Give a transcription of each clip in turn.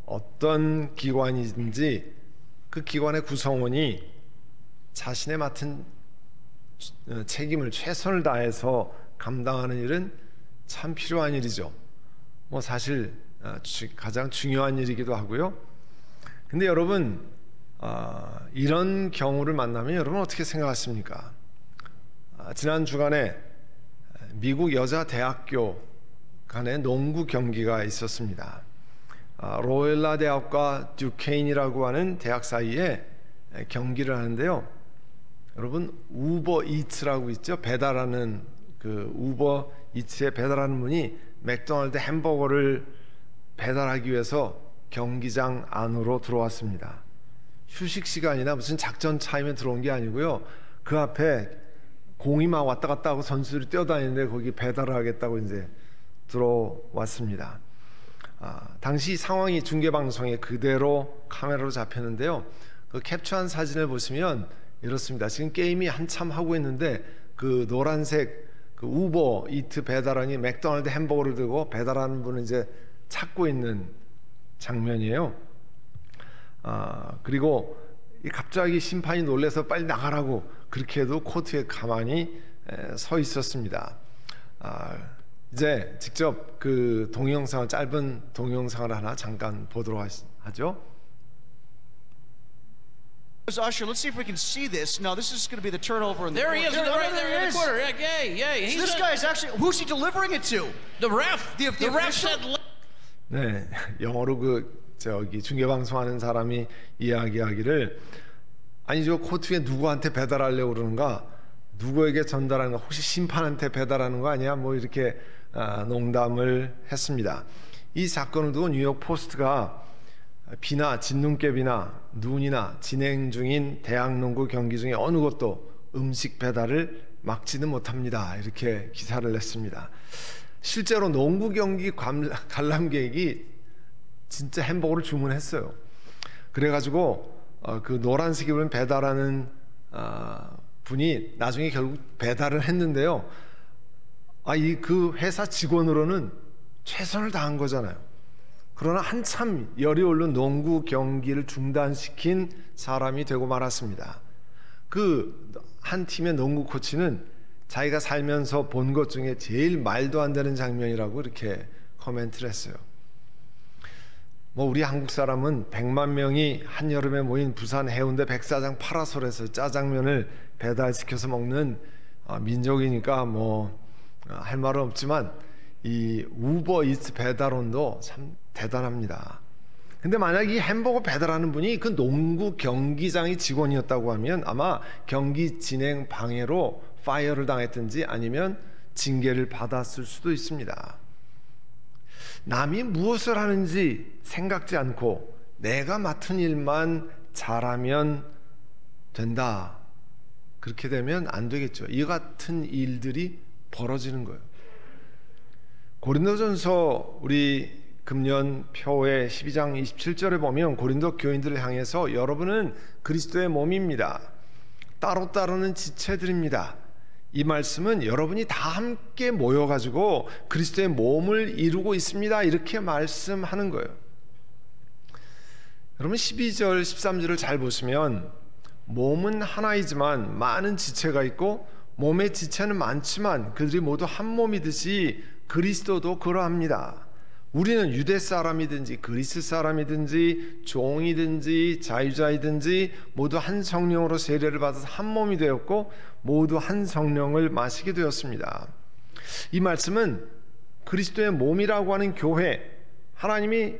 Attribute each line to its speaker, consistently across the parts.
Speaker 1: 어떤 기관이든지 그 기관의 구성원이 자신의 맡은 책임을 최선을 다해서 감당하는 일은 참 필요한 일이죠. 뭐 사실 가장 중요한 일이기도 하고요. 근데 여러분, 이런 경우를 만나면 여러분 어떻게 생각하십니까? 지난 주간에 미국 여자 대학교 간의 농구 경기가 있었습니다. 로엘라 대학과 듀케인이라고 하는 대학 사이에 경기를 하는데요. 여러분, 우버 이츠라고 있죠? 배달하는 그 우버 이츠에 배달하는 분이 맥도날드 햄버거를 배달하기 위해서 경기장 안으로 들어왔습니다. 휴식 시간이나 무슨 작전 차임에 들어온 게 아니고요. 그 앞에 공이 막 왔다 갔다 하고 선수들이 뛰어다니는데 거기 배달을 하겠다고 이제 들어왔습니다. 당시 상황이 중계방송에 그대로 카메라로 잡혔는데요. 그 캡처한 사진을 보시면 이렇습니다. 지금 게임이 한참 하고 있는데 그 노란색 그 우버 이트 배달원이 맥도날드 햄버거를 들고 배달하는 분을 이제 찾고 있는 장면이에요. 그리고 갑자기 심판이 놀라서 빨리 나가라고 그렇게 해도 코트에 가만히 서 있었습니다. 이제 직접 그 동영상을, 짧은 동영상을 하나 잠깐 보도록 하죠.
Speaker 2: Usher, let's see if we can see this. No, this is going to be the turnover in the
Speaker 3: There he is, right there in the corner. Yeah.
Speaker 2: So this guy is actually, who's he delivering it to?
Speaker 3: The ref.
Speaker 2: The
Speaker 3: ref
Speaker 2: official?
Speaker 3: said.
Speaker 1: 네, 영어로 저기 중계 방송하는 사람이 이야기하기를, 아니 저 코트에 누구한테 배달하려고 그러는가? 누구에게 전달하는가? 혹시 심판한테 배달하는 거 아니야? 뭐 이렇게 농담을 했습니다. 이 사건을 두고 뉴욕 포스트가 비나 진눈깨비나 눈이나 진행 중인 대학 농구 경기 중에 어느 것도 음식 배달을 막지는 못합니다. 이렇게 기사를 냈습니다. 실제로 농구 경기 관람객이 진짜 햄버거를 주문했어요. 그래가지고 그 노란색 입은 배달하는 분이 나중에 결국 배달을 했는데요. 그 회사 직원으로는 최선을 다한 거잖아요. 그러나 한참 열이 오른 농구 경기를 중단시킨 사람이 되고 말았습니다. 그 한 팀의 농구 코치는 자기가 살면서 본 것 중에 제일 말도 안 되는 장면이라고 이렇게 코멘트를 했어요. 뭐 우리 한국 사람은 100만 명이 한여름에 모인 부산 해운대 백사장 파라솔에서 짜장면을 배달시켜서 먹는 민족이니까 뭐 할 말은 없지만 이 우버 이츠 배달원도 참 대단합니다. 근데 만약 이 햄버거 배달하는 분이 그 농구 경기장의 직원이었다고 하면 아마 경기 진행 방해로 파이어를 당했든지 아니면 징계를 받았을 수도 있습니다. 남이 무엇을 하는지 생각지 않고 내가 맡은 일만 잘하면 된다. 그렇게 되면 안 되겠죠. 이 같은 일들이 벌어지는 거예요. 고린도전서 우리 금년 표의 12장 27절에 보면 고린도 교인들을 향해서 여러분은 그리스도의 몸입니다. 따로따로는 지체들입니다. 이 말씀은 여러분이 다 함께 모여가지고 그리스도의 몸을 이루고 있습니다. 이렇게 말씀하는 거예요. 여러분 12절 13절을 잘 보시면 몸은 하나이지만 많은 지체가 있고 몸의 지체는 많지만 그들이 모두 한 몸이듯이 그리스도도 그러합니다. 우리는 유대 사람이든지 그리스 사람이든지 종이든지 자유자이든지 모두 한 성령으로 세례를 받아서 한 몸이 되었고 모두 한 성령을 마시게 되었습니다. 이 말씀은 그리스도의 몸이라고 하는 교회, 하나님이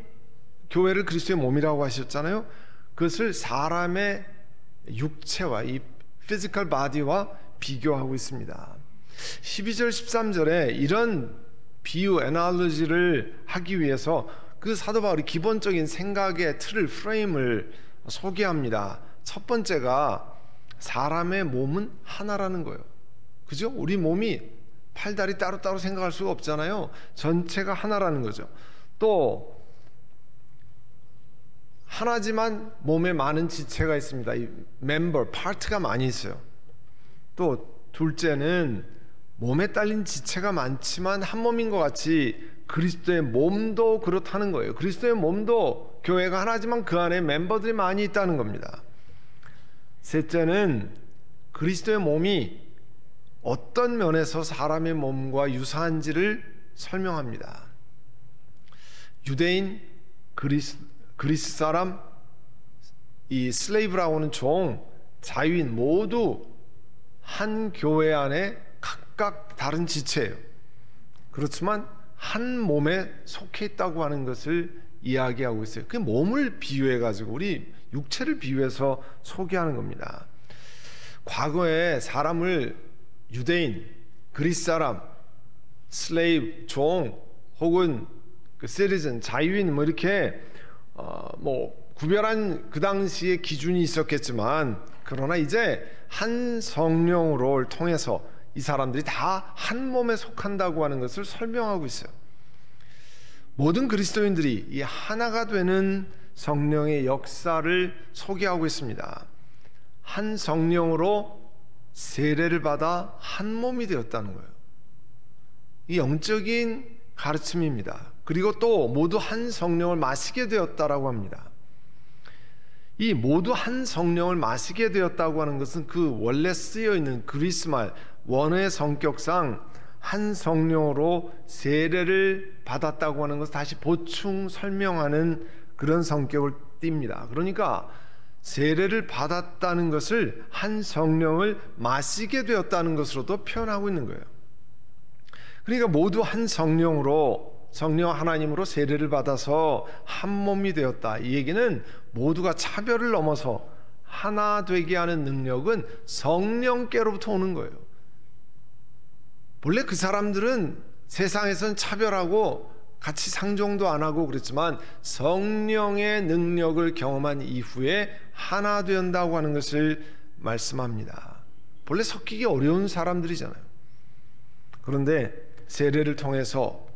Speaker 1: 교회를 그리스도의 몸이라고 하셨잖아요. 그것을 사람의 육체와 이 피지컬 바디와 비교하고 있습니다. 12절 13절에 이런 비유, 애널로지를 하기 위해서 그 사도 바울이 기본적인 생각의 틀을, 프레임을 소개합니다. 첫 번째가 사람의 몸은 하나라는 거예요. 그죠? 우리 몸이 팔다리 따로따로 생각할 수가 없잖아요. 전체가 하나라는 거죠. 또 하나지만 몸에 많은 지체가 있습니다. 이 멤버, 파트가 많이 있어요. 또 둘째는 몸에 딸린 지체가 많지만 한 몸인 것 같이 그리스도의 몸도 그렇다는 거예요. 그리스도의 몸도 교회가 하나지만 그 안에 멤버들이 많이 있다는 겁니다. 셋째는 그리스도의 몸이 어떤 면에서 사람의 몸과 유사한지를 설명합니다. 유대인, 그리스 사람, 이 슬레이브라고 하는 종, 자유인 모두 한 교회 안에 각각 다른 지체예요. 그렇지만 한 몸에 속해 있다고 하는 것을 이야기하고 있어요. 그 몸을 비유해 가지고 우리 육체를 비유해서 소개하는 겁니다. 과거에 사람을 유대인, 그리스 사람, 슬레이브, 종 혹은 그 시티즌, 자유인 뭐 이렇게 구별한 그 당시에 기준이 있었겠지만, 그러나 이제 한 성령으로를 통해서 이 사람들이 다 한 몸에 속한다고 하는 것을 설명하고 있어요. 모든 그리스도인들이 이 하나가 되는 성령의 역사를 소개하고 있습니다. 한 성령으로 세례를 받아 한 몸이 되었다는 거예요. 이 영적인 가르침입니다. 그리고 또 모두 한 성령을 마시게 되었다라고 합니다. 이 모두 한 성령을 마시게 되었다고 하는 것은 그 원래 쓰여 있는 그리스말 원어의 성격상 한 성령으로 세례를 받았다고 하는 것을 다시 보충 설명하는 그런 성격을 띱니다. 그러니까 세례를 받았다는 것을 한 성령을 마시게 되었다는 것으로도 표현하고 있는 거예요. 그러니까 모두 한 성령으로, 성령 하나님으로 세례를 받아서 한 몸이 되었다. 이 얘기는 모두가 차별을 넘어서 하나 되게 하는 능력은 성령께로부터 오는 거예요. 원래 그 사람들은 세상에서는 차별하고 같이 상종도 안 하고 그랬지만 성령의 능력을 경험한 이후에 하나 된다고 하는 것을 말씀합니다. 원래 섞이기 어려운 사람들이잖아요. 그런데 세례를 통해서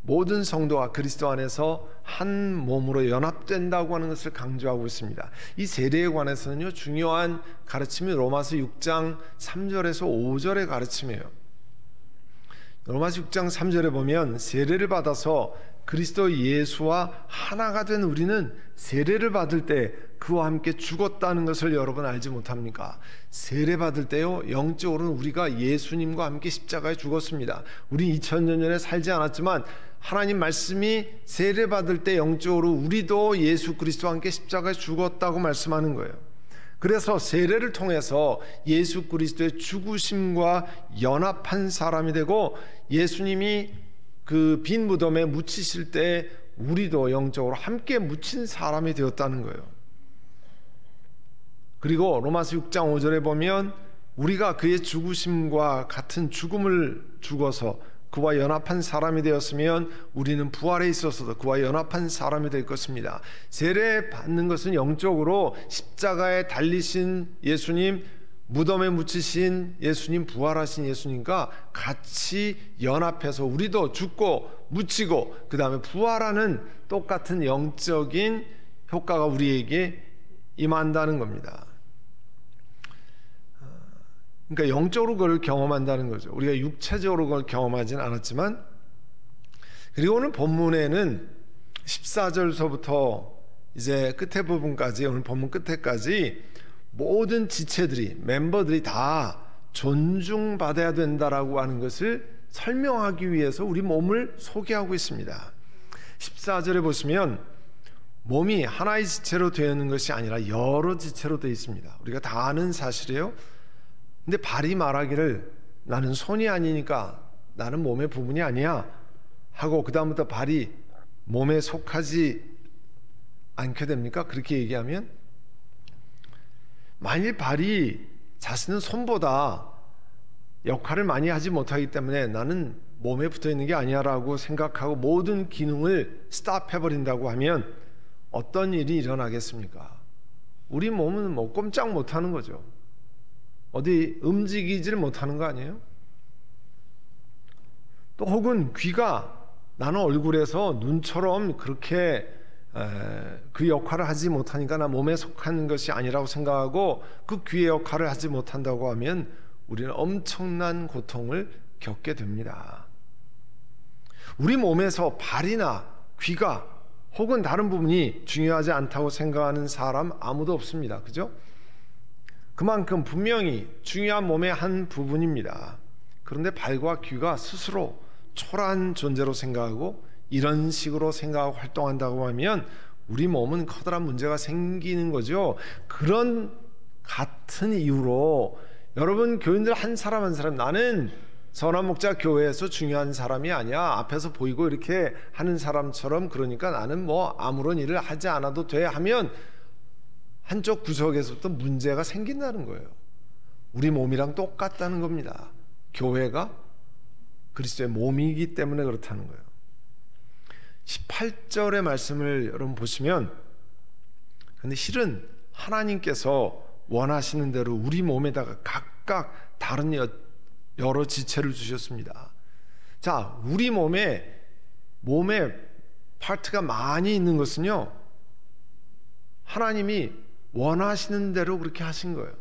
Speaker 1: 모든 성도가 그리스도 안에서 한 몸으로 연합된다고 하는 것을 강조하고 있습니다. 이 세례에 관해서는요, 중요한 가르침이 로마서 6장 3절에서 5절의 가르침이에요. 로마서 6장 3절에 보면 세례를 받아서 그리스도 예수와 하나가 된 우리는 세례를 받을 때 그와 함께 죽었다는 것을 여러분 알지 못합니까? 세례 받을 때요, 영적으로는 우리가 예수님과 함께 십자가에 죽었습니다. 우리 2000년 전에 살지 않았지만 하나님 말씀이 세례 받을 때 영적으로 우리도 예수 그리스도와 함께 십자가에 죽었다고 말씀하는 거예요. 그래서 세례를 통해서 예수 그리스도의 죽으심과 연합한 사람이 되고, 예수님이 그 빈 무덤에 묻히실 때 우리도 영적으로 함께 묻힌 사람이 되었다는 거예요. 그리고 로마서 6장 5절에 보면 우리가 그의 죽으심과 같은 죽음을 죽어서 그와 연합한 사람이 되었으면 우리는 부활에 있어서도 그와 연합한 사람이 될 것입니다. 세례 받는 것은 영적으로 십자가에 달리신 예수님, 무덤에 묻히신 예수님, 부활하신 예수님과 같이 연합해서 우리도 죽고 묻히고 그 다음에 부활하는 똑같은 영적인 효과가 우리에게 임한다는 겁니다. 그러니까 영적으로 그걸 경험한다는 거죠. 우리가 육체적으로 그걸 경험하지는 않았지만, 그리고 오늘 본문에는 14절서부터 이제 끝에 부분까지, 오늘 본문 끝에까지 모든 지체들이, 멤버들이 다 존중받아야 된다라고 하는 것을 설명하기 위해서 우리 몸을 소개하고 있습니다. 14절에 보시면 몸이 하나의 지체로 되어 있는 것이 아니라 여러 지체로 되어 있습니다. 우리가 다 아는 사실이에요. 근데 발이 말하기를 나는 손이 아니니까 나는 몸의 부분이 아니야 하고 그 다음부터 발이 몸에 속하지 않게 됩니까? 그렇게 얘기하면, 만일 발이 자신은 손보다 역할을 많이 하지 못하기 때문에 나는 몸에 붙어있는 게 아니야 라고 생각하고 모든 기능을 스탑해버린다고 하면 어떤 일이 일어나겠습니까? 우리 몸은 뭐 꼼짝 못하는 거죠. 어디 움직이지를 못하는 거 아니에요? 또 혹은 귀가 나는 얼굴에서 눈처럼 그렇게 그 역할을 하지 못하니까 나 몸에 속하는 것이 아니라고 생각하고 그 귀의 역할을 하지 못한다고 하면 우리는 엄청난 고통을 겪게 됩니다. 우리 몸에서 발이나 귀가 혹은 다른 부분이 중요하지 않다고 생각하는 사람 아무도 없습니다. 그죠? 그만큼 분명히 중요한 몸의 한 부분입니다. 그런데 발과 귀가 스스로 초라한 존재로 생각하고 이런 식으로 생각하고 활동한다고 하면 우리 몸은 커다란 문제가 생기는 거죠. 그런 같은 이유로 여러분 교인들 한 사람 한 사람, 나는 선한목자 교회에서 중요한 사람이 아니야, 앞에서 보이고 이렇게 하는 사람처럼, 그러니까 나는 뭐 아무런 일을 하지 않아도 돼 하면 한쪽 구석에서부터 문제가 생긴다는 거예요. 우리 몸이랑 똑같다는 겁니다. 교회가 그리스도의 몸이기 때문에 그렇다는 거예요. 18절의 말씀을 여러분 보시면, 근데 실은 하나님께서 원하시는 대로 우리 몸에다가 각각 다른 여러 지체를 주셨습니다. 자, 우리 몸에 파트가 많이 있는 것은요, 하나님이 원하시는 대로 그렇게 하신 거예요.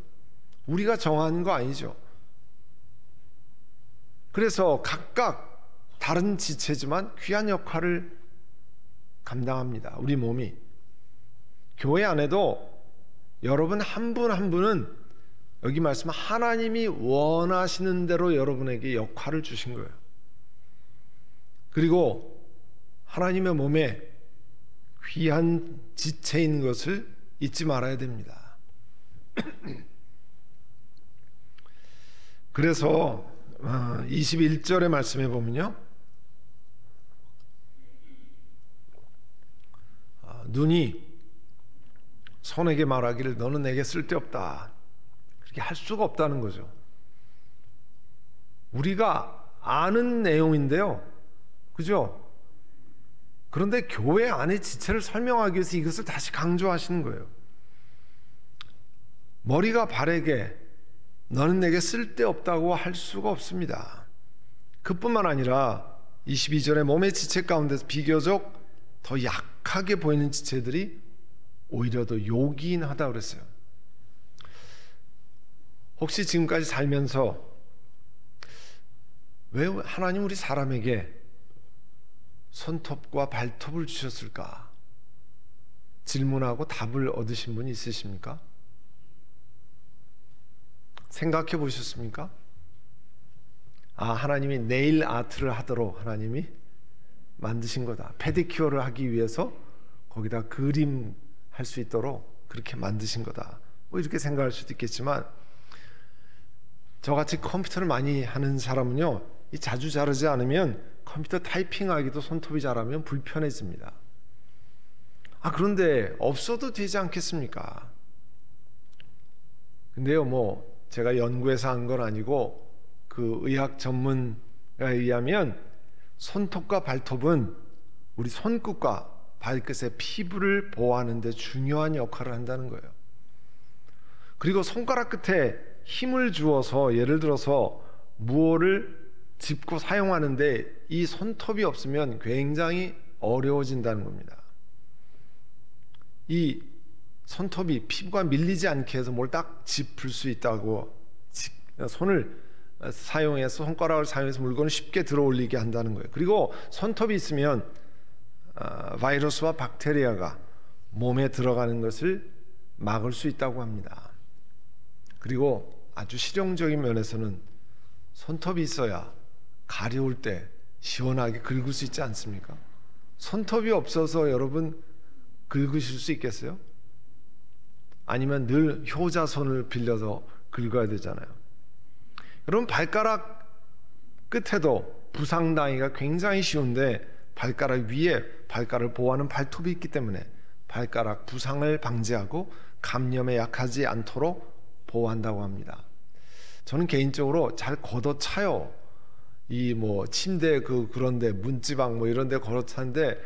Speaker 1: 우리가 정하는 거 아니죠. 그래서 각각 다른 지체지만 귀한 역할을 감당합니다. 우리 몸이. 교회 안에도 여러분 한 분 한 분은 여기 말씀 하나님이 원하시는 대로 여러분에게 역할을 주신 거예요. 그리고 하나님의 몸에 귀한 지체인 것을 잊지 말아야 됩니다. 그래서 21절의 말씀에 보면요, 눈이 손에게 말하기를 너는 내게 쓸데없다, 그렇게 할 수가 없다는 거죠. 우리가 아는 내용인데요, 그죠? 그런데 교회 안의 지체를 설명하기 위해서 이것을 다시 강조하시는 거예요. 머리가 발에게 너는 내게 쓸데없다고 할 수가 없습니다. 그뿐만 아니라 22절에 몸의 지체 가운데서 비교적 더 약하게 보이는 지체들이 오히려 더 요긴하다고 그랬어요. 혹시 지금까지 살면서 왜 하나님 우리 사람에게 손톱과 발톱을 주셨을까 질문하고 답을 얻으신 분이 있으십니까? 생각해 보셨습니까? 하나님이 네일 아트를 하도록 하나님이 만드신 거다. 페디큐어를 하기 위해서 거기다 그림 할 수 있도록 그렇게 만드신 거다. 뭐 이렇게 생각할 수도 있겠지만, 저같이 컴퓨터를 많이 하는 사람은요, 자주 자르지 않으면 컴퓨터 타이핑하기도 손톱이 자라면 불편해집니다. 그런데 없어도 되지 않겠습니까? 근데요, 뭐 제가 연구해서 한 건 아니고 그 의학 전문가에 의하면 손톱과 발톱은 우리 손끝과 발끝의 피부를 보호하는 데 중요한 역할을 한다는 거예요. 그리고 손가락 끝에 힘을 주어서, 예를 들어서 무엇을 짚고 사용하는데 이 손톱이 없으면 굉장히 어려워진다는 겁니다. 이 손톱이 피부가 밀리지 않게 해서 뭘 딱 짚을 수 있다고, 손을 사용해서, 손가락을 사용해서 물건을 쉽게 들어 올리게 한다는 거예요. 그리고 손톱이 있으면 바이러스와 박테리아가 몸에 들어가는 것을 막을 수 있다고 합니다. 그리고 아주 실용적인 면에서는 손톱이 있어야 가려울 때 시원하게 긁을 수 있지 않습니까? 손톱이 없어서 여러분 긁으실 수 있겠어요? 아니면 늘 효자손을 빌려서 긁어야 되잖아요. 여러분 발가락 끝에도 부상당하기가 굉장히 쉬운데, 발가락 위에 발가락을 보호하는 발톱이 있기 때문에 발가락 부상을 방지하고 감염에 약하지 않도록 보호한다고 합니다. 저는 개인적으로 잘 걷어차요. 이 뭐 침대 그런데 문지방 뭐 이런데 걸어차는데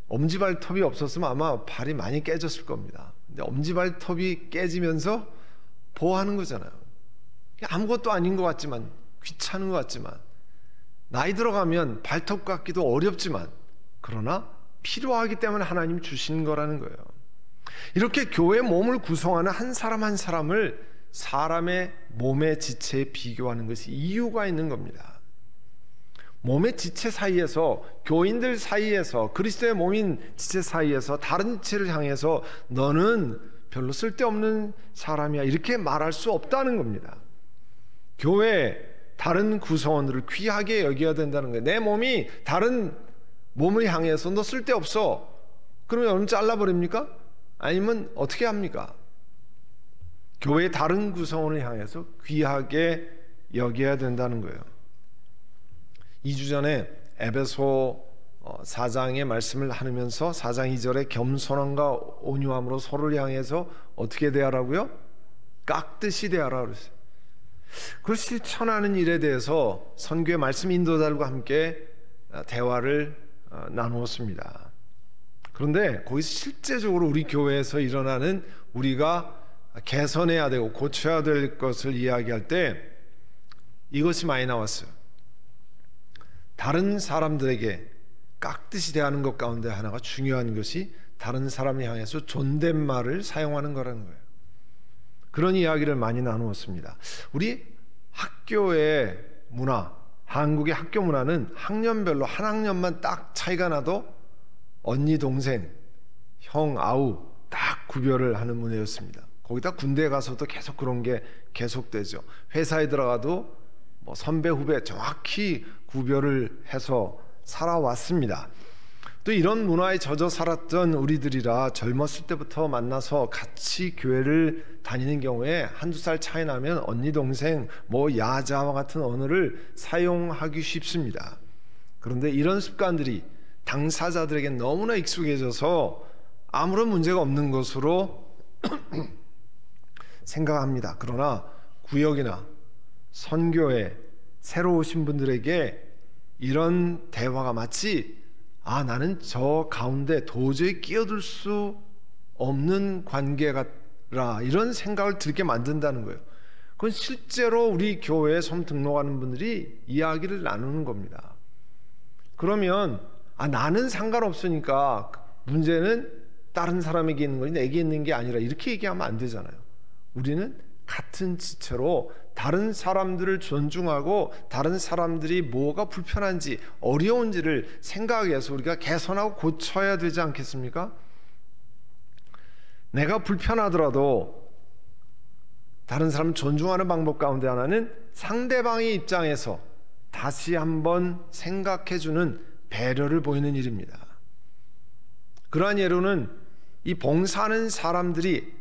Speaker 1: 엄지발톱이 없었으면 아마 발이 많이 깨졌을 겁니다. 근데 엄지발톱이 깨지면서 보호하는 거잖아요. 아무것도 아닌 것 같지만, 귀찮은 것 같지만, 나이 들어가면 발톱 깎기도 어렵지만, 그러나 필요하기 때문에 하나님이 주신 거라는 거예요. 이렇게 교회 몸을 구성하는 한 사람 한 사람을 사람의 몸의 지체에 비교하는 것이 이유가 있는 겁니다. 몸의 지체 사이에서, 교인들 사이에서, 그리스도의 몸인 지체 사이에서 다른 지체를 향해서 너는 별로 쓸데없는 사람이야 이렇게 말할 수 없다는 겁니다. 교회 다른 구성원들을 귀하게 여겨야 된다는 거예요. 내 몸이 다른 몸을 향해서 너 쓸데없어, 그러면 여러분 잘라버립니까? 아니면 어떻게 합니까? 교회의 다른 구성원을 향해서 귀하게 여겨야 된다는 거예요. 2주 전에 에베소 4장의 말씀을 하면서 4장 2절에 겸손함과 온유함으로 서로를 향해서 어떻게 대하라고요? 깎듯이 대하라 그랬어요. 그걸 실천하는 일에 대해서 선교의 말씀 인도자들과 함께 대화를 나누었습니다. 그런데 거기서 실제적으로 우리 교회에서 일어나는 우리가 개선해야 되고 고쳐야 될 것을 이야기할 때 이것이 많이 나왔어요. 다른 사람들에게 깎듯이 대하는 것 가운데 하나가 중요한 것이 다른 사람을 향해서 존댓말을 사용하는 거라는 거예요. 그런 이야기를 많이 나누었습니다. 우리 학교의 문화, 한국의 학교 문화는 학년별로 한 학년만 딱 차이가 나도 언니, 동생, 형, 아우 딱 구별을 하는 문화였습니다. 거기다 군대에 가서도 계속 그런 게 계속되죠. 회사에 들어가도 뭐 선배, 후배 정확히 구별을 해서 살아왔습니다. 또 이런 문화에 젖어 살았던 우리들이라 젊었을 때부터 만나서 같이 교회를 다니는 경우에 한두 살 차이 나면 언니, 동생, 뭐 야자와 같은 언어를 사용하기 쉽습니다. 그런데 이런 습관들이 당사자들에게 너무나 익숙해져서 아무런 문제가 없는 것으로 생각합니다. 그러나 구역이나 선교에 새로 오신 분들에게 이런 대화가 마치 나는 저 가운데 도저히 끼어들 수 없는 관계라 이런 생각을 들게 만든다는 거예요. 그건 실제로 우리 교회에 처음 등록하는 분들이 이야기를 나누는 겁니다. 그러면 나는 상관없으니까 문제는 다른 사람에게 있는 거지 내게 있는 게 아니라 이렇게 얘기하면 안 되잖아요. 우리는 같은 지체로 다른 사람들을 존중하고 다른 사람들이 뭐가 불편한지 어려운지를 생각해서 우리가 개선하고 고쳐야 되지 않겠습니까? 내가 불편하더라도 다른 사람을 존중하는 방법 가운데 하나는 상대방의 입장에서 다시 한번 생각해주는 배려를 보이는 일입니다. 그러한 예로는 이 봉사하는 사람들이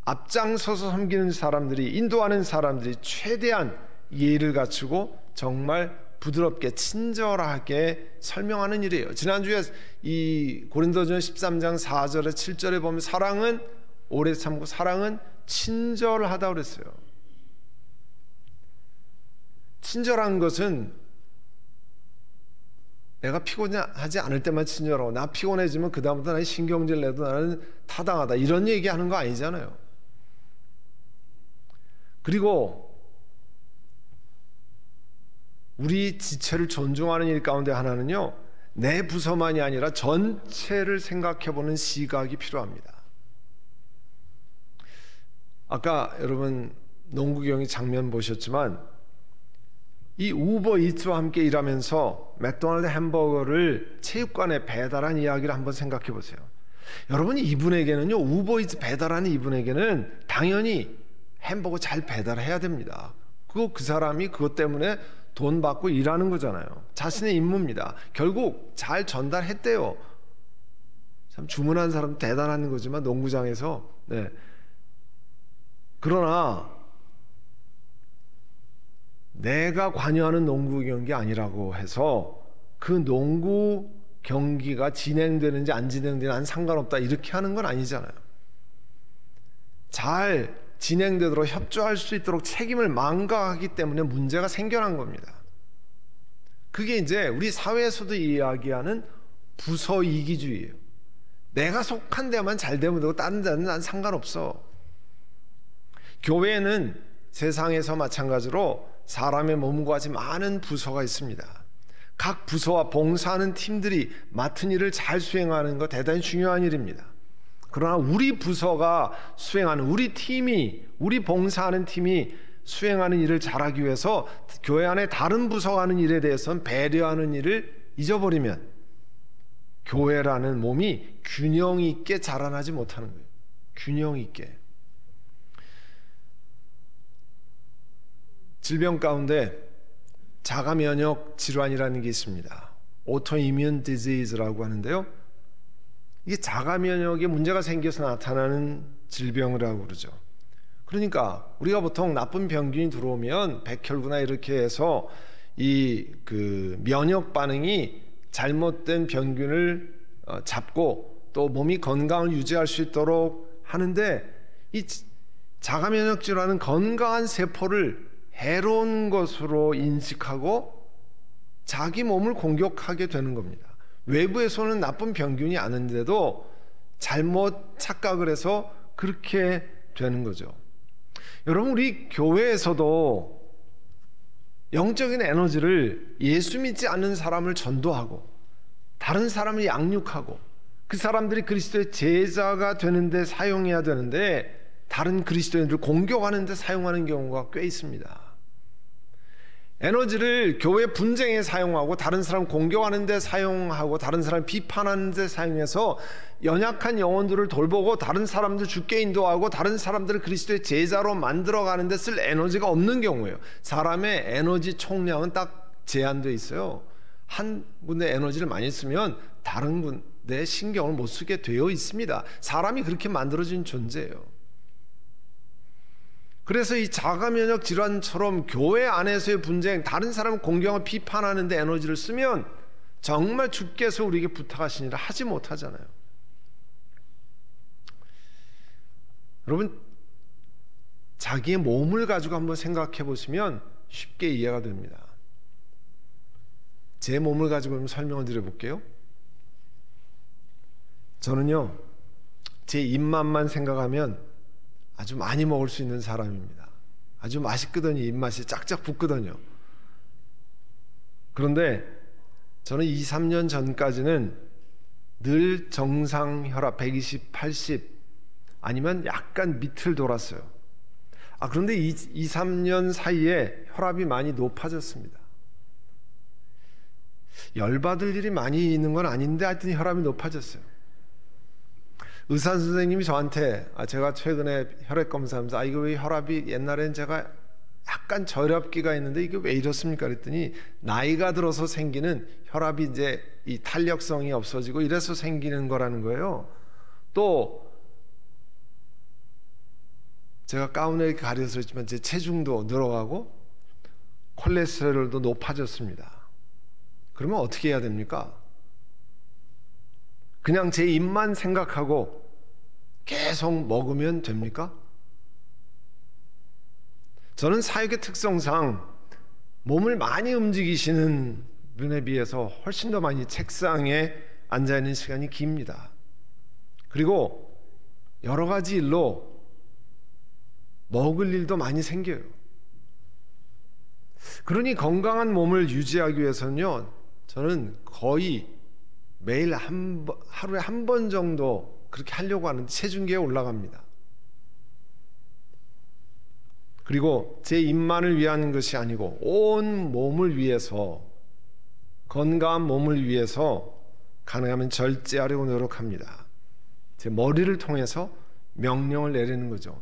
Speaker 1: 앞장서서 섬기는 사람들이, 인도하는 사람들이 최대한 예의를 갖추고 정말 부드럽게 친절하게 설명하는 일이에요. 지난주에 이 고린도전서 13장 4절에 7절에 보면 사랑은 오래 참고 사랑은 친절하다고 그랬어요. 친절한 것은 내가 피곤하지 않을 때만 친절하고 나 피곤해지면 그 다음부터 나의 신경질 내도 나는 타당하다 이런 얘기하는 거 아니잖아요. 그리고 우리 지체를 존중하는 일 가운데 하나는요, 내 부서만이 아니라 전체를 생각해보는 시각이 필요합니다. 아까 여러분 농구 경기 장면 보셨지만 이 우버이츠와 함께 일하면서 맥도날드 햄버거를 체육관에 배달한 이야기를 한번 생각해 보세요. 여러분 이분에게는요, 우버이츠 배달하는 이분에게는 당연히 햄버거 잘 배달해야 됩니다. 그 사람이 그것 때문에 돈 받고 일하는 거잖아요. 자신의 임무입니다. 결국 잘 전달했대요. 참 주문한 사람 대단한 거지만 농구장에서. 그러나 내가 관여하는 농구 경기 아니라고 해서 그 농구 경기가 진행되는지 안 진행되는지 난 상관없다 이렇게 하는 건 아니잖아요. 잘 진행되도록 협조할 수 있도록 책임을 망각하기 때문에 문제가 생겨난 겁니다. 그게 이제 우리 사회에서도 이야기하는 부서 이기주의예요. 내가 속한 데만 잘 되면 되고 다른 데는 난 상관없어. 교회는 세상에서 마찬가지로 사람의 몸과 같이 많은 부서가 있습니다. 각 부서와 봉사하는 팀들이 맡은 일을 잘 수행하는 것 대단히 중요한 일입니다. 그러나 우리 부서가 수행하는, 우리 팀이, 우리 봉사하는 팀이 수행하는 일을 잘하기 위해서 교회 안에 다른 부서가 하는 일에 대해서는 배려하는 일을 잊어버리면 교회라는 몸이 균형 있게 자라나지 못하는 거예요. 균형 있게. 질병 가운데 자가 면역 질환이라는 게 있습니다. 오토이뮨 디지즈라고 하는데요. 이게 자가 면역에 문제가 생겨서 나타나는 질병이라고 그러죠. 그러니까 우리가 보통 나쁜 병균이 들어오면 백혈구나 이렇게 해서 이 면역 반응이 잘못된 병균을 잡고 또 몸이 건강을 유지할 수 있도록 하는데, 이 자가 면역 질환은 건강한 세포를 해로운 것으로 인식하고 자기 몸을 공격하게 되는 겁니다. 외부에서는 나쁜 병균이 아닌데도 잘못 착각을 해서 그렇게 되는 거죠. 여러분, 우리 교회에서도 영적인 에너지를 예수 믿지 않는 사람을 전도하고 다른 사람을 양육하고 그 사람들이 그리스도의 제자가 되는데 사용해야 되는데 다른 그리스도인들을 공격하는 데 사용하는 경우가 꽤 있습니다. 에너지를 교회 분쟁에 사용하고 다른 사람 공격하는 데 사용하고 다른 사람 비판하는 데 사용해서 연약한 영혼들을 돌보고 다른 사람들 죽게 인도하고 다른 사람들을 그리스도의 제자로 만들어가는 데 쓸 에너지가 없는 경우예요. 사람의 에너지 총량은 딱 제한되어 있어요. 한 군데 에너지를 많이 쓰면 다른 군데 신경을 못 쓰게 되어 있습니다. 사람이 그렇게 만들어진 존재예요. 그래서 이 자가면역 질환처럼 교회 안에서의 분쟁, 다른 사람을 공경하고 비판하는 데 에너지를 쓰면 정말 주께서 우리에게 부탁하신 일을 하지 못하잖아요. 여러분, 자기의 몸을 가지고 한번 생각해 보시면 쉽게 이해가 됩니다. 제 몸을 가지고 한번 설명을 드려볼게요. 저는요, 제 입맛만 생각하면 아주 많이 먹을 수 있는 사람입니다. 아주 맛있거든요. 입맛이 짝짝 붙거든요. 그런데 저는 2, 3년 전까지는 늘 정상 혈압 120, 80 아니면 약간 밑을 돌았어요. 그런데 2, 3년 사이에 혈압이 많이 높아졌습니다. 열받을 일이 많이 있는 건 아닌데 하여튼 혈압이 높아졌어요. 의사 선생님이 저한테 제가 최근에 혈액 검사하면서 이거 왜 혈압이, 옛날엔 제가 약간 저혈압기가 있는데 이게 왜 이렇습니까? 그랬더니 나이가 들어서 생기는 혈압이 이제 이 탄력성이 없어지고 이래서 생기는 거라는 거예요. 또 제가 가운에 가려서 했지만 제 체중도 늘어가고 콜레스테롤도 높아졌습니다. 그러면 어떻게 해야 됩니까? 그냥 제 입만 생각하고 계속 먹으면 됩니까? 저는 사역의 특성상 몸을 많이 움직이시는 분에 비해서 훨씬 더 많이 책상에 앉아있는 시간이 깁니다. 그리고 여러 가지 일로 먹을 일도 많이 생겨요. 그러니 건강한 몸을 유지하기 위해서는요, 저는 거의 매일 하루에 한 번 정도 그렇게 하려고 하는데 체중계에 올라갑니다. 그리고 제 입만을 위한 것이 아니고 온 몸을 위해서, 건강한 몸을 위해서 가능하면 절제하려고 노력합니다. 제 머리를 통해서 명령을 내리는 거죠.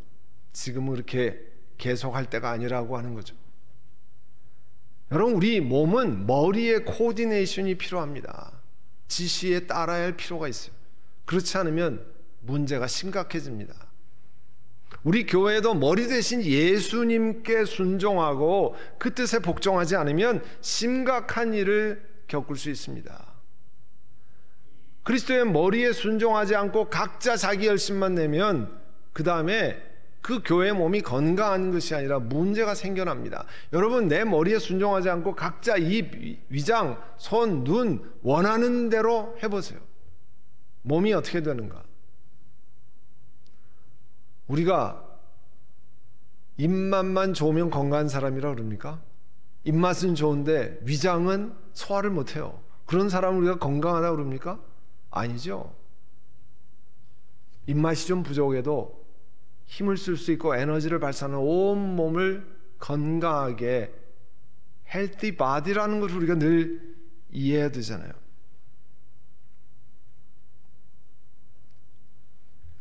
Speaker 1: 지금은 그렇게 계속할 때가 아니라고 하는 거죠. 여러분, 우리 몸은 머리의 코디네이션이 필요합니다. 지시에 따라야 할 필요가 있어요. 그렇지 않으면 문제가 심각해집니다. 우리 교회도 머리 대신 예수님께 순종하고 그 뜻에 복종하지 않으면 심각한 일을 겪을 수 있습니다. 그리스도의 머리에 순종하지 않고 각자 자기 열심만 내면 그 다음에 그 교회의 몸이 건강한 것이 아니라 문제가 생겨납니다. 여러분, 내 머리에 순종하지 않고 각자 입, 위장, 손, 눈 원하는 대로 해보세요. 몸이 어떻게 되는가? 우리가 입맛만 좋으면 건강한 사람이라 그럽니까? 입맛은 좋은데 위장은 소화를 못해요. 그런 사람을 우리가 건강하다고 그럽니까? 아니죠. 입맛이 좀 부족해도 힘을 쓸 수 있고 에너지를 발산하는 온 몸을 건강하게 healthy body라는 것을 우리가 늘 이해해야 되잖아요.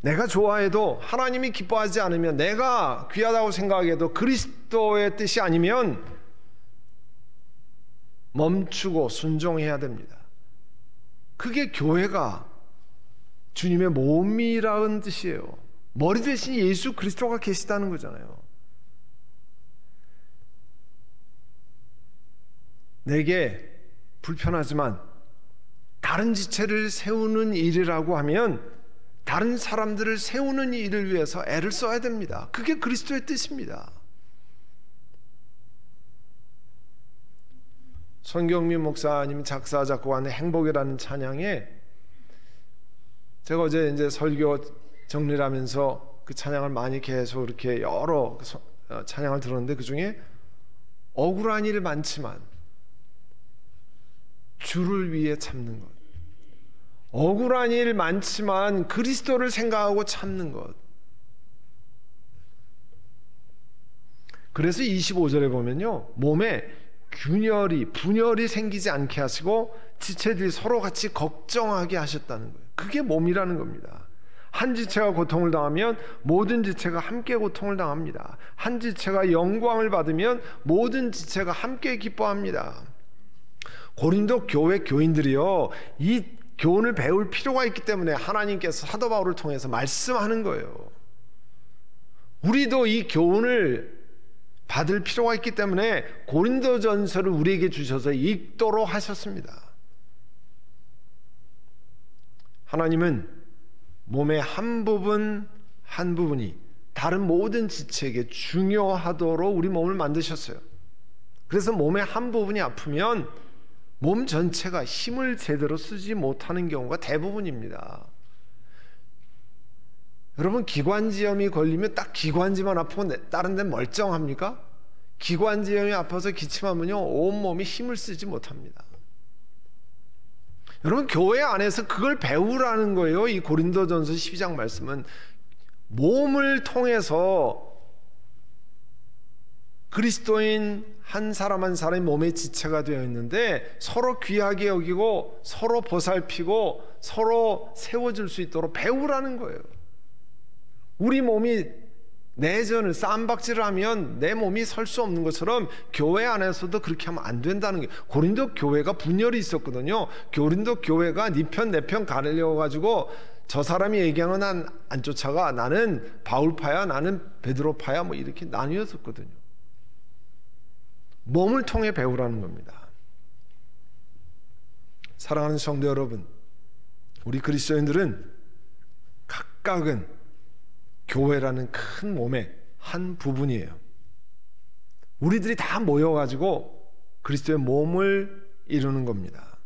Speaker 1: 내가 좋아해도 하나님이 기뻐하지 않으면, 내가 귀하다고 생각해도 그리스도의 뜻이 아니면 멈추고 순종해야 됩니다. 그게 교회가 주님의 몸이라는 뜻이에요. 머리 대신 예수 그리스도가 계시다는 거잖아요. 내게 불편하지만 다른 지체를 세우는 일이라고 하면 다른 사람들을 세우는 일을 위해서 애를 써야 됩니다. 그게 그리스도의 뜻입니다. 손경민 목사님 작사 작곡한 행복이라는 찬양에, 제가 어제 이제 설교 정리를 하면서 그 찬양을 많이 계속 이렇게 여러 찬양을 들었는데, 그 중에 억울한 일 많지만 주를 위해 참는 것, 억울한 일 많지만 그리스도를 생각하고 참는 것. 그래서 25절에 보면요, 몸에 균열이 분열이 생기지 않게 하시고 지체들이 서로 같이 걱정하게 하셨다는 거예요. 그게 몸이라는 겁니다. 한 지체가 고통을 당하면 모든 지체가 함께 고통을 당합니다. 한 지체가 영광을 받으면 모든 지체가 함께 기뻐합니다. 고린도 교회 교인들이요, 이 교훈을 배울 필요가 있기 때문에 하나님께서 사도 바울을 통해서 말씀하는 거예요. 우리도 이 교훈을 받을 필요가 있기 때문에 고린도전서를 우리에게 주셔서 읽도록 하셨습니다. 하나님은 몸의 한 부분 한 부분이 다른 모든 지체에게 중요하도록 우리 몸을 만드셨어요. 그래서 몸의 한 부분이 아프면 몸 전체가 힘을 제대로 쓰지 못하는 경우가 대부분입니다. 여러분, 기관지염이 걸리면 딱 기관지만 아프고 다른 데는 멀쩡합니까? 기관지염이 아파서 기침하면요, 온몸이 힘을 쓰지 못합니다. 여러분, 교회 안에서 그걸 배우라는 거예요. 이 고린도전서 12장 말씀은 몸을 통해서 그리스도인 한 사람 한 사람이 몸의 지체가 되어 있는데 서로 귀하게 여기고 서로 보살피고 서로 세워줄 수 있도록 배우라는 거예요. 우리 몸이 내전을 쌈박질을 하면 내 몸이 설 수 없는 것처럼 교회 안에서도 그렇게 하면 안 된다는 게, 고린도 교회가 분열이 있었거든요. 고린도 교회가 네 편 내 편 가르려 가지고 저 사람이 얘기하는 난 안 쫓아가, 나는 바울파야, 나는 베드로파야, 뭐 이렇게 나뉘었었거든요. 몸을 통해 배우라는 겁니다. 사랑하는 성도 여러분, 우리 그리스도인들은 각각은 교회라는 큰 몸의 한 부분이에요. 우리들이 다 모여가지고 그리스도의 몸을 이루는 겁니다.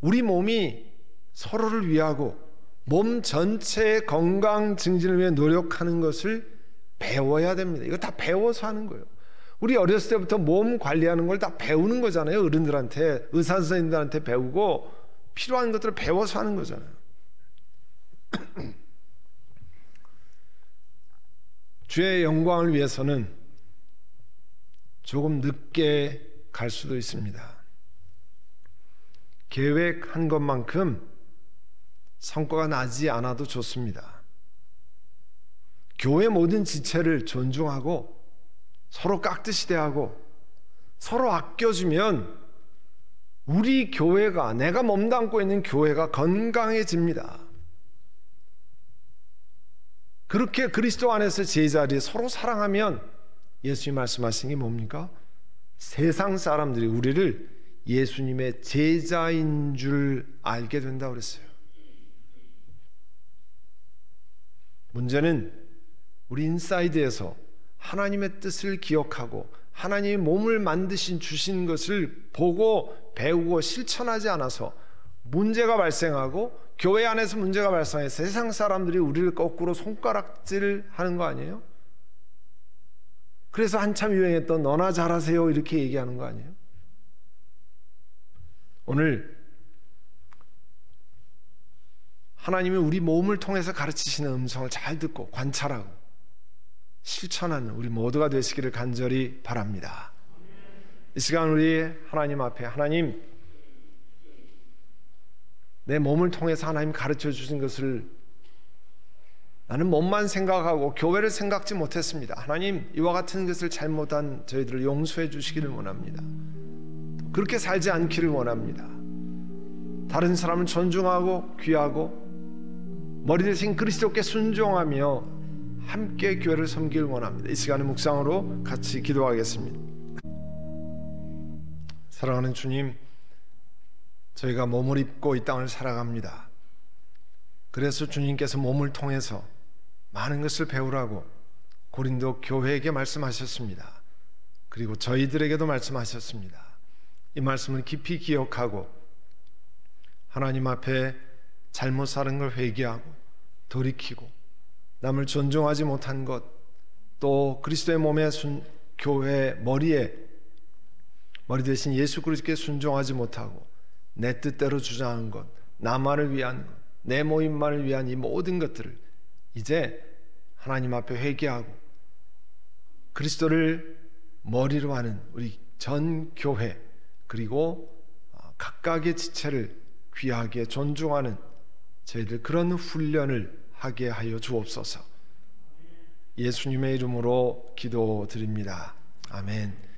Speaker 1: 우리 몸이 서로를 위하고 몸 전체의 건강 증진을 위해 노력하는 것을 배워야 됩니다. 이거 다 배워서 하는 거예요. 우리 어렸을 때부터 몸 관리하는 걸 다 배우는 거잖아요. 어른들한테, 의사 선생님들한테 배우고 필요한 것들을 배워서 하는 거잖아요. 주의 영광을 위해서는 조금 늦게 갈 수도 있습니다. 계획한 것만큼 성과가 나지 않아도 좋습니다. 교회 모든 지체를 존중하고 서로 깍듯이 대하고 서로 아껴주면 우리 교회가, 내가 몸담고 있는 교회가 건강해집니다. 그렇게 그리스도 안에서 제자들이 서로 사랑하면 예수님 말씀하신 게 뭡니까? 세상 사람들이 우리를 예수님의 제자인 줄 알게 된다고 그랬어요. 문제는 우리 인사이드에서 하나님의 뜻을 기억하고 하나님이 몸을 만드신 주신 것을 보고 배우고 실천하지 않아서 문제가 발생하고, 교회 안에서 문제가 발생해서 세상 사람들이 우리를 거꾸로 손가락질 하는 거 아니에요? 그래서 한참 유행했던 너나 잘하세요 이렇게 얘기하는 거 아니에요? 오늘 하나님이 우리 몸을 통해서 가르치시는 음성을 잘 듣고 관찰하고 실천하는 우리 모두가 되시기를 간절히 바랍니다. 이 시간 우리 하나님 앞에, 하나님, 내 몸을 통해서 하나님 가르쳐 주신 것을 나는 몸만 생각하고 교회를 생각지 못했습니다. 하나님, 이와 같은 것을 잘못한 저희들을 용서해 주시기를 원합니다. 그렇게 살지 않기를 원합니다. 다른 사람을 존중하고 귀하고 머리 대신 그리스도께 순종하며 함께 교회를 섬기길 원합니다. 이 시간의 묵상으로 같이 기도하겠습니다. 사랑하는 주님, 저희가 몸을 입고 이 땅을 살아갑니다. 그래서 주님께서 몸을 통해서 많은 것을 배우라고 고린도 교회에게 말씀하셨습니다. 그리고 저희들에게도 말씀하셨습니다. 이 말씀을 깊이 기억하고 하나님 앞에 잘못 사는 걸 회개하고 돌이키고 남을 존중하지 못한 것, 또 그리스도의 몸에 교회 머리 대신 예수 그리스도께 순종하지 못하고 내 뜻대로 주장한 것, 나만을 위한 것, 내 모임만을 위한 이 모든 것들을 이제 하나님 앞에 회개하고 그리스도를 머리로 하는 우리 전 교회, 그리고 각각의 지체를 귀하게 존중하는 저희들 그런 훈련을 하게 하여 주옵소서. 예수님의 이름으로 기도드립니다. 아멘.